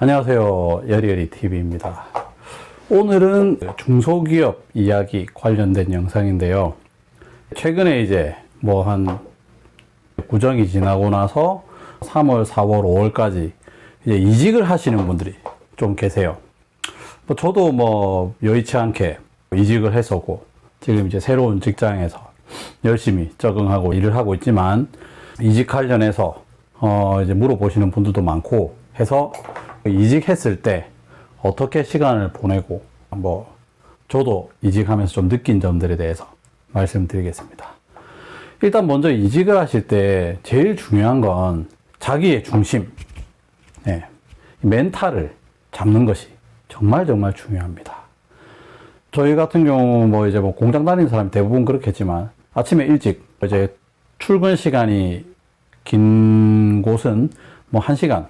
안녕하세요. 여리여리TV입니다. 오늘은 중소기업 이야기 관련된 영상인데요. 최근에 이제 한 구정이 지나고 나서 3월, 4월, 5월까지 이제 이직을 하시는 분들이 좀 계세요. 저도 여의치 않게 이직을 했었고, 지금 이제 새로운 직장에서 열심히 적응하고 일을 하고 있지만, 이직 관련해서 이제 물어보시는 분들도 많고 해서 이직했을 때 어떻게 시간을 보내고 저도 이직하면서 좀 느낀 점들에 대해서 말씀드리겠습니다. 일단 먼저 이직을 하실 때 제일 중요한 건 자기의 중심, 멘탈을 잡는 것이 정말 중요합니다. 저희 같은 경우 이제 공장 다니는 사람이 대부분 그렇겠지만 아침에 일찍 이제 출근 시간이 긴 곳은 1시간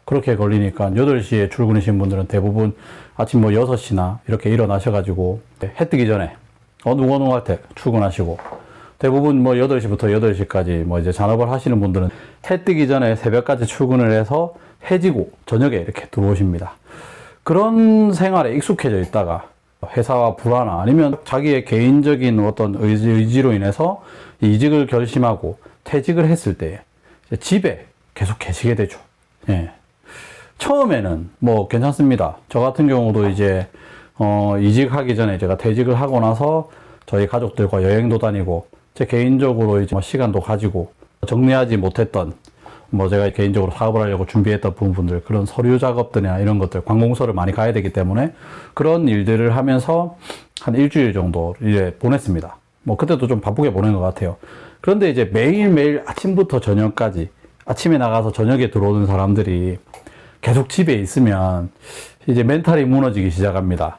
그렇게 걸리니까 8시에 출근하신 분들은 대부분 아침 6시나 이렇게 일어나셔가지고 해 뜨기 전에 누구할 때 출근하시고, 대부분 8시부터 8시까지 이제 잔업을 하시는 분들은 해 뜨기 전에 새벽까지 출근을 해서 해지고 저녁에 이렇게 들어오십니다. 그런 생활에 익숙해져 있다가 회사와 불화나 아니면 자기의 개인적인 어떤 의지로 인해서 이직을 결심하고 퇴직을 했을 때 집에 계속 계시게 되죠. 처음에는 괜찮습니다. 저 같은 경우도 이제 이직하기 전에 제가 퇴직을 하고 나서 저희 가족들과 여행도 다니고 제 개인적으로 이제 시간도 가지고 정리하지 못했던 제가 개인적으로 사업을 하려고 준비했던 부분들, 그런 서류 작업들이나 이런 것들, 관공서를 많이 가야 되기 때문에 그런 일들을 하면서 한 일주일 정도 이제 보냈습니다. 그때도 좀 바쁘게 보낸 것 같아요. 그런데 이제 매일매일 아침부터 저녁까지, 아침에 나가서 저녁에 들어오는 사람들이 계속 집에 있으면 이제 멘탈이 무너지기 시작합니다.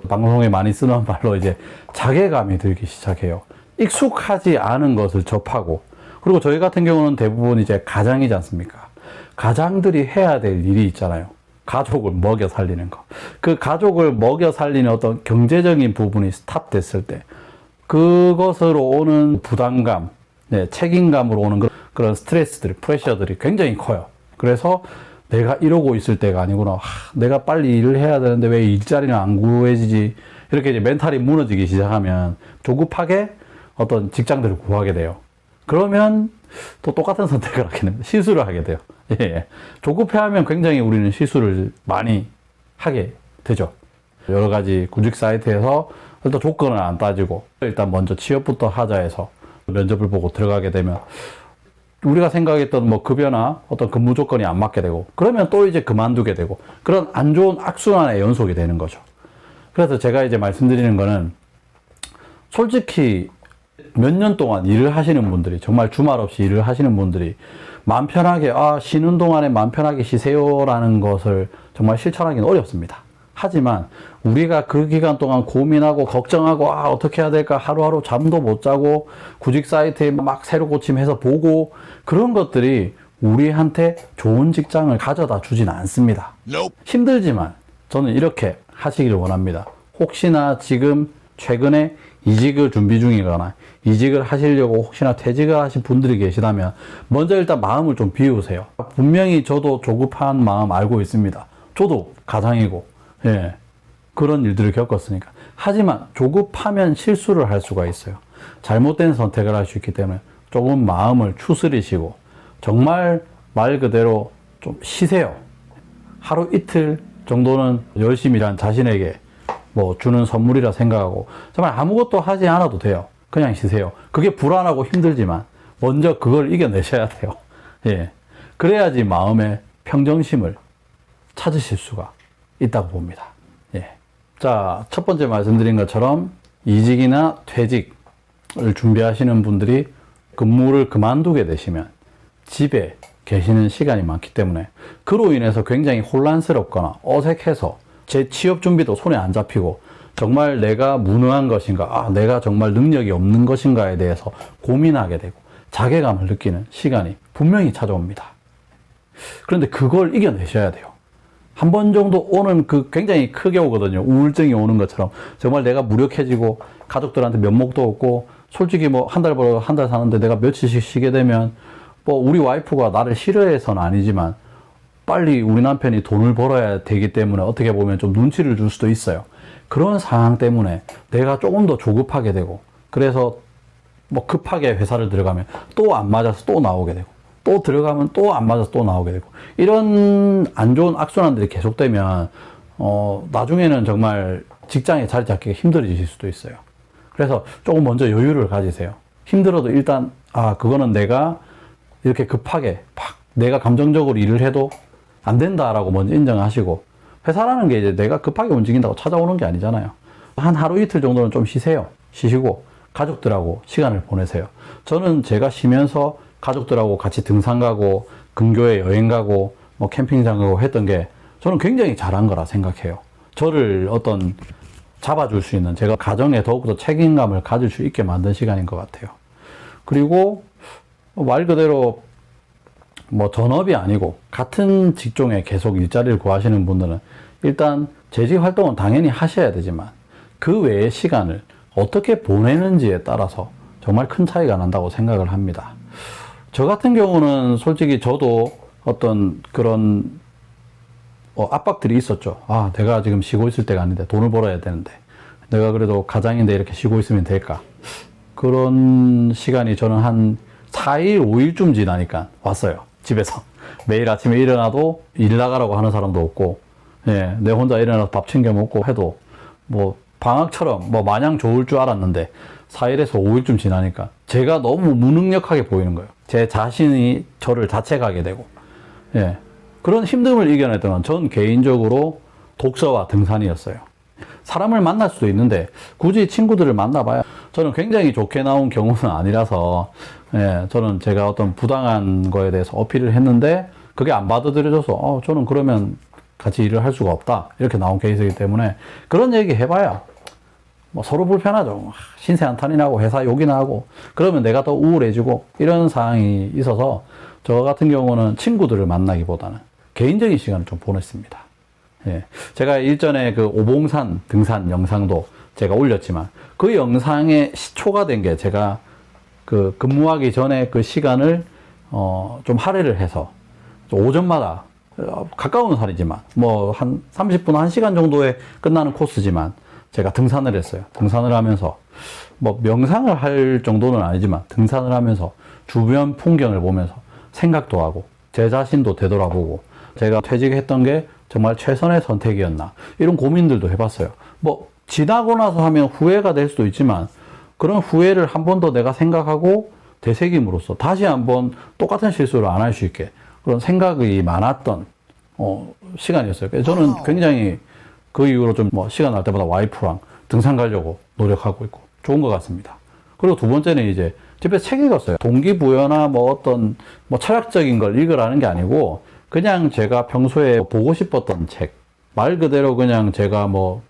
방송에 많이 쓰는 말로 이제 자괴감이 들기 시작해요. 익숙하지 않은 것을 접하고, 그리고 저희 같은 경우는 대부분 이제 가장이지 않습니까? 가장들이 해야 될 일이 있잖아요. 가족을 먹여 살리는 거. 그 가족을 먹여 살리는 어떤 경제적인 부분이 스탑됐을 때 그것으로 오는 부담감, 책임감으로 오는 그런 스트레스들, 프레셔들이 굉장히 커요. 그래서 내가 이러고 있을 때가 아니구나. 내가 빨리 일을 해야 되는데 왜 일자리는 안 구해지지? 이렇게 이제 멘탈이 무너지기 시작하면 조급하게 어떤 직장들을 구하게 돼요. 그러면 또 똑같은 선택을 하게 됩니다. 실수를 하게 돼요. 조급해하면 굉장히 우리는 실수를 많이 하게 되죠. 여러 가지 구직 사이트에서 일단 조건을 안 따지고 일단 먼저 취업부터 하자 해서 면접을 보고 들어가게 되면 우리가 생각했던 급여나 어떤 근무 조건이 안 맞게 되고, 그러면 또 이제 그만두게 되고, 그런 안 좋은 악순환의 연속이 되는 거죠. 그래서 제가 이제 말씀드리는 거는, 솔직히 몇 년 동안 일을 하시는 분들이, 정말 주말 없이 일을 하시는 분들이 마음 편하게 쉬는 동안에 마음 편하게 쉬세요라는 것을 정말 실천하기는 어렵습니다. 하지만 우리가 그 기간 동안 고민하고 걱정하고 어떻게 해야 될까, 하루하루 잠도 못 자고 구직 사이트에 막 새로 고침해서 보고, 그런 것들이 우리한테 좋은 직장을 가져다 주진 않습니다. 힘들지만 저는 이렇게 하시길 원합니다. 혹시나 지금 최근에 이직을 준비 중이거나 이직을 하시려고 혹시나 퇴직을 하신 분들이 계시다면 먼저 일단 마음을 좀 비우세요. 분명히 저도 조급한 마음 알고 있습니다. 저도 가장이고 그런 일들을 겪었으니까. 하지만 조급하면 실수를 할 수가 있어요. 잘못된 선택을 할 수 있기 때문에 조금 마음을 추스리시고 정말 말 그대로 좀 쉬세요. 하루 이틀 정도는 열심히 일한 자신에게 주는 선물이라 생각하고 정말 아무것도 하지 않아도 돼요. 그냥 쉬세요. 그게 불안하고 힘들지만 먼저 그걸 이겨내셔야 돼요. 그래야지 마음의 평정심을 찾으실 수가 있다고 봅니다. 자, 첫 번째 말씀드린 것처럼 이직이나 퇴직을 준비하시는 분들이 근무를 그만두게 되시면 집에 계시는 시간이 많기 때문에 그로 인해서 굉장히 혼란스럽거나 어색해서 제 취업 준비도 손에 안 잡히고 정말 내가 무능한 것인가, 내가 정말 능력이 없는 것인가에 대해서 고민하게 되고 자괴감을 느끼는 시간이 분명히 찾아옵니다. 그런데 그걸 이겨내셔야 돼요. 한 번 정도 오는 굉장히 크게 오거든요. 우울증이 오는 것처럼. 정말 내가 무력해지고 가족들한테 면목도 없고, 솔직히 한 달 벌어 한 달 사는데 내가 며칠씩 쉬게 되면 우리 와이프가 나를 싫어해서는 아니지만 빨리 우리 남편이 돈을 벌어야 되기 때문에 어떻게 보면 좀 눈치를 줄 수도 있어요. 그런 상황 때문에 내가 조금 더 조급하게 되고, 그래서 뭐 급하게 회사를 들어가면 또 안 맞아서 또 나오게 되고, 또 들어가면 또 안 맞아서 또 나오게 되고, 이런 안 좋은 악순환들이 계속되면 나중에는 정말 직장에 자리 잡기가 힘들어지실 수도 있어요. 그래서 조금 먼저 여유를 가지세요. 힘들어도 일단 그거는 내가 이렇게 급하게 막 내가 감정적으로 일을 해도 안 된다라고 먼저 인정하시고, 회사라는 게 이제 내가 급하게 움직인다고 찾아오는 게 아니잖아요. 한 하루 이틀 정도는 좀 쉬세요. 쉬시고 가족들하고 시간을 보내세요. 저는 제가 쉬면서 가족들하고 같이 등산 가고 근교에 여행 가고 뭐 캠핑장 가고 했던 게 저는 굉장히 잘한 거라 생각해요. 저를 어떤 잡아줄 수 있는, 제가 가정에 더욱더 책임감을 가질 수 있게 만든 시간인 것 같아요. 그리고 말 그대로 뭐 전업이 아니고 같은 직종에 계속 일자리를 구하시는 분들은 일단 재직 활동은 당연히 하셔야 되지만 그 외의 시간을 어떻게 보내는지에 따라서 정말 큰 차이가 난다고 생각을 합니다. 저 같은 경우는 솔직히 저도 어떤 그런 압박들이 있었죠. 내가 지금 쉬고 있을 때가 아닌데 돈을 벌어야 되는데 내가 그래도 가장인데 이렇게 쉬고 있으면 될까? 그런 시간이 저는 한 4일, 5일쯤 지나니까 왔어요. 집에서. 매일 아침에 일어나도 일 나가라고 하는 사람도 없고, 내 혼자 일어나서 밥 챙겨 먹고 해도 뭐 방학처럼 뭐 마냥 좋을 줄 알았는데 4일에서 5일쯤 지나니까 제가 너무 무능력하게 보이는 거예요. 제 자신이 저를 자책하게 되고, 그런 힘듦을 이겨냈던 건 전 개인적으로 독서와 등산이었어요. 사람을 만날 수도 있는데 굳이 친구들을 만나봐야 저는 굉장히 좋게 나온 경우는 아니라서, 저는 제가 어떤 부당한 거에 대해서 어필을 했는데 그게 안 받아들여져서 저는 그러면 같이 일을 할 수가 없다 이렇게 나온 케이스이기 때문에 그런 얘기 해봐야 뭐 서로 불편하죠. 신세 한탄이 나고 회사 욕이나 하고 그러면 내가 더 우울해지고 이런 상황이 있어서 저 같은 경우는 친구들을 만나기보다는 개인적인 시간을 좀 보냈습니다. 제가 일전에 그 오봉산 등산 영상도 제가 올렸지만 그 영상에 시초가 된 게 제가 그 근무하기 전에 그 시간을 좀 할애를 해서 오전마다 가까운 산이지만 뭐 한 30분, 1시간 정도에 끝나는 코스지만 제가 등산을 했어요. 등산을 하면서 뭐 명상을 할 정도는 아니지만 등산을 하면서 주변 풍경을 보면서 생각도 하고 제 자신도 되돌아보고 제가 퇴직했던 게 정말 최선의 선택이었나 이런 고민들도 해봤어요. 뭐 지나고 나서 하면 후회가 될 수도 있지만 그런 후회를 한 번 더 내가 생각하고 되새김으로써 다시 한번 똑같은 실수를 안 할 수 있게 그런 생각이 많았던 시간이었어요. 그래서 저는 굉장히 그 이후로 좀 뭐 시간 날 때마다 와이프랑 등산 가려고 노력하고 있고 좋은 것 같습니다. 그리고 두 번째는 이제 집에 책 읽었어요. 동기부여나 뭐 어떤 뭐 철학적인 걸 읽으라는 게 아니고 그냥 제가 평소에 보고 싶었던 책, 말 그대로 그냥 제가 뭐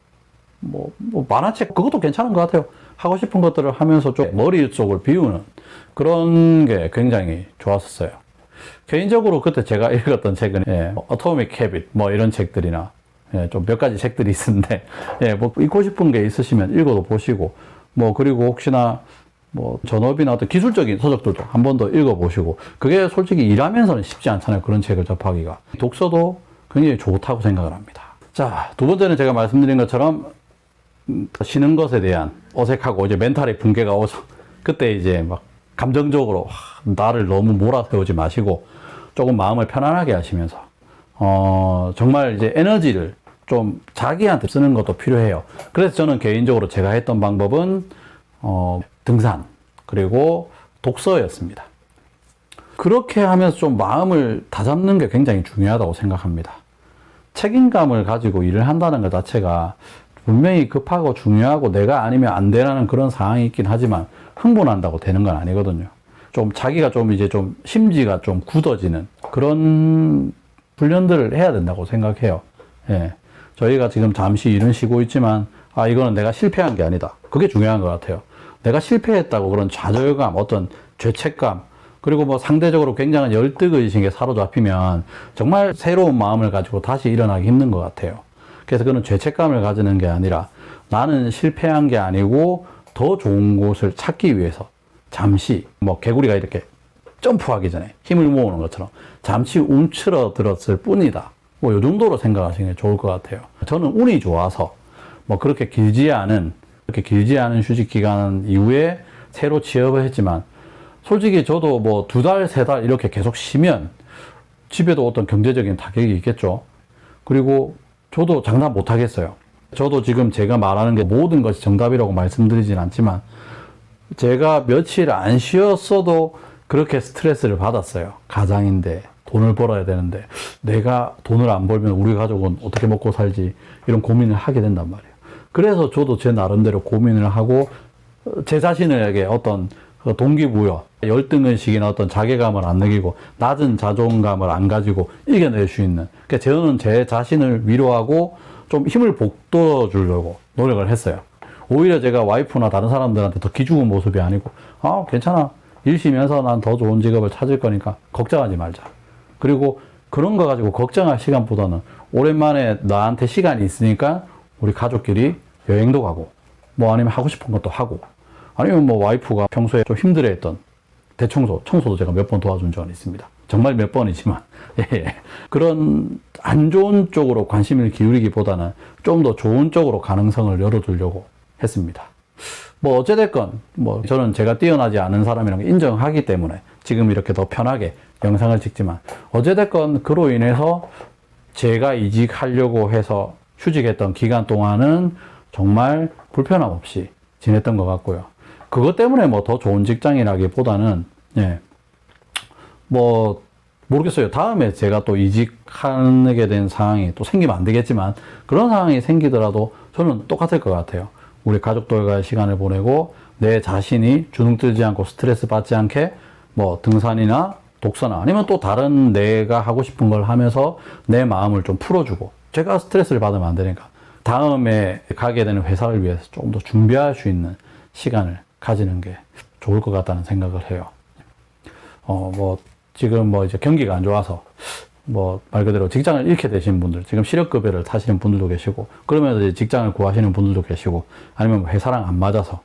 만화책 그것도 괜찮은 것 같아요. 하고 싶은 것들을 하면서 좀 머릿속을 비우는 그런 게 굉장히 좋았었어요. 개인적으로 그때 제가 읽었던 책은 어토믹 헤빗 뭐 이런 책들이나 좀 몇 가지 책들이 있는데 뭐 읽고 싶은 게 있으시면 읽어도 보시고 뭐 그리고 혹시나 뭐 전업이나 어떤 기술적인 서적들도 한 번 더 읽어보시고 그게 솔직히 일하면서는 쉽지 않잖아요. 그런 책을 접하기가. 독서도 굉장히 좋다고 생각을 합니다. 자, 두 번째는 제가 말씀드린 것처럼 쉬는 것에 대한 어색하고 이제 멘탈의 붕괴가 오죠. 그때 이제 막 감정적으로 나를 너무 몰아세우지 마시고 조금 마음을 편안하게 하시면서 정말 이제 에너지를 좀 자기한테 쓰는 것도 필요해요. 그래서 저는 개인적으로 제가 했던 방법은 등산 그리고 독서였습니다. 그렇게 하면서 좀 마음을 다잡는 게 굉장히 중요하다고 생각합니다. 책임감을 가지고 일을 한다는 것 자체가 분명히 급하고 중요하고 내가 아니면 안 되라는 그런 상황이 있긴 하지만 흥분한다고 되는 건 아니거든요. 좀 자기가 좀 이제 좀 심지가 좀 굳어지는 그런 훈련들을 해야 된다고 생각해요. 저희가 지금 잠시 일은 쉬고 있지만 이거는 내가 실패한 게 아니다. 그게 중요한 것 같아요. 내가 실패했다고 그런 좌절감, 어떤 죄책감, 그리고 뭐 상대적으로 굉장한 열등의식에 사로잡히면 정말 새로운 마음을 가지고 다시 일어나기 힘든 것 같아요. 그래서 그런 죄책감을 가지는 게 아니라 나는 실패한 게 아니고 더 좋은 곳을 찾기 위해서 잠시 뭐 개구리가 이렇게 점프하기 전에 힘을 모으는 것처럼 잠시 움츠러들었을 뿐이다. 뭐 이 정도로 생각하시는 게 좋을 것 같아요. 저는 운이 좋아서 뭐 그렇게 길지 않은 휴직 기간 이후에 새로 취업을 했지만, 솔직히 저도 뭐 2달, 3달 이렇게 계속 쉬면 집에도 어떤 경제적인 타격이 있겠죠. 그리고 저도 장담 못 하겠어요. 저도 지금 제가 말하는 게 모든 것이 정답이라고 말씀드리진 않지만, 제가 며칠 안 쉬었어도 그렇게 스트레스를 받았어요. 가장인데 돈을 벌어야 되는데 내가 돈을 안 벌면 우리 가족은 어떻게 먹고 살지, 이런 고민을 하게 된단 말이에요. 그래서 저도 제 나름대로 고민을 하고 제 자신에게 어떤 동기부여, 열등의식이나 어떤 자괴감을 안 느끼고 낮은 자존감을 안 가지고 이겨낼 수 있는, 그러니까 저는 제 자신을 위로하고 좀 힘을 북돋워 주려고 노력을 했어요. 오히려 제가 와이프나 다른 사람들한테 더 기죽은 모습이 아니고, 괜찮아, 일 쉬면서 난 더 좋은 직업을 찾을 거니까 걱정하지 말자. 그리고 그런 거 가지고 걱정할 시간보다는 오랜만에 나한테 시간이 있으니까 우리 가족끼리 여행도 가고, 뭐 아니면 하고 싶은 것도 하고, 아니면 뭐 와이프가 평소에 좀 힘들어했던 청소도 제가 몇 번 도와준 적은 있습니다. 정말 몇 번이지만, 예. 그런 안 좋은 쪽으로 관심을 기울이기보다는 좀 더 좋은 쪽으로 가능성을 열어두려고 했습니다. 뭐 어찌됐건 뭐 저는 제가 뛰어나지 않은 사람이라는 걸 인정하기 때문에 지금 이렇게 더 편하게 영상을 찍지만, 어찌됐건 그로 인해서 제가 이직하려고 해서 휴직했던 기간 동안은 정말 불편함 없이 지냈던 것 같고요. 그것 때문에 뭐 더 좋은 직장이라기보다는, 예, 뭐 모르겠어요. 다음에 제가 또 이직하게 된 상황이 또 생기면 안 되겠지만, 그런 상황이 생기더라도 저는 똑같을 것 같아요. 우리 가족들과의 시간을 보내고 내 자신이 주눅 들지 않고 스트레스 받지 않게 뭐 등산이나 독서나 아니면 또 다른 내가 하고 싶은 걸 하면서 내 마음을 좀 풀어주고, 제가 스트레스를 받으면 안 되니까 다음에 가게 되는 회사를 위해서 조금 더 준비할 수 있는 시간을 가지는 게 좋을 것 같다는 생각을 해요. 뭐 지금 뭐 이제 경기가 안 좋아서 뭐 말 그대로 직장을 잃게 되신 분들, 지금 실업급여를 타시는 분들도 계시고, 그러면서 이제 직장을 구하시는 분들도 계시고, 아니면 뭐 회사랑 안 맞아서,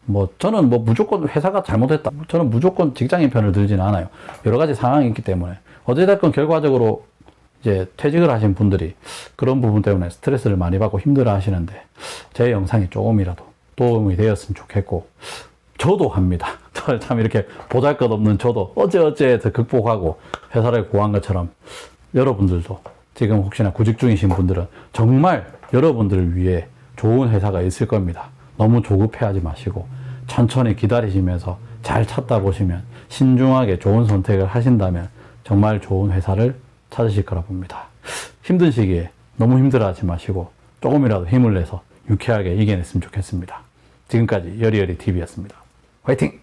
뭐 저는 뭐 무조건 회사가 잘못했다, 저는 무조건 직장인 편을 들지는 않아요. 여러 가지 상황이 있기 때문에. 어찌됐건 결과적으로 이제 퇴직을 하신 분들이 그런 부분 때문에 스트레스를 많이 받고 힘들어 하시는데, 제 영상이 조금이라도 도움이 되었으면 좋겠고, 저도 합니다. 참 이렇게 보잘것없는 저도 어찌어찌해서 극복하고 회사를 구한 것처럼, 여러분들도 지금 혹시나 구직 중이신 분들은 정말 여러분들을 위해 좋은 회사가 있을 겁니다. 너무 조급해하지 마시고 천천히 기다리시면서 잘 찾다 보시면, 신중하게 좋은 선택을 하신다면 정말 좋은 회사를 찾으실 거라 봅니다. 힘든 시기에 너무 힘들어하지 마시고 조금이라도 힘을 내서 유쾌하게 이겨냈으면 좋겠습니다. 지금까지 여리여리 TV였습니다. 화이팅!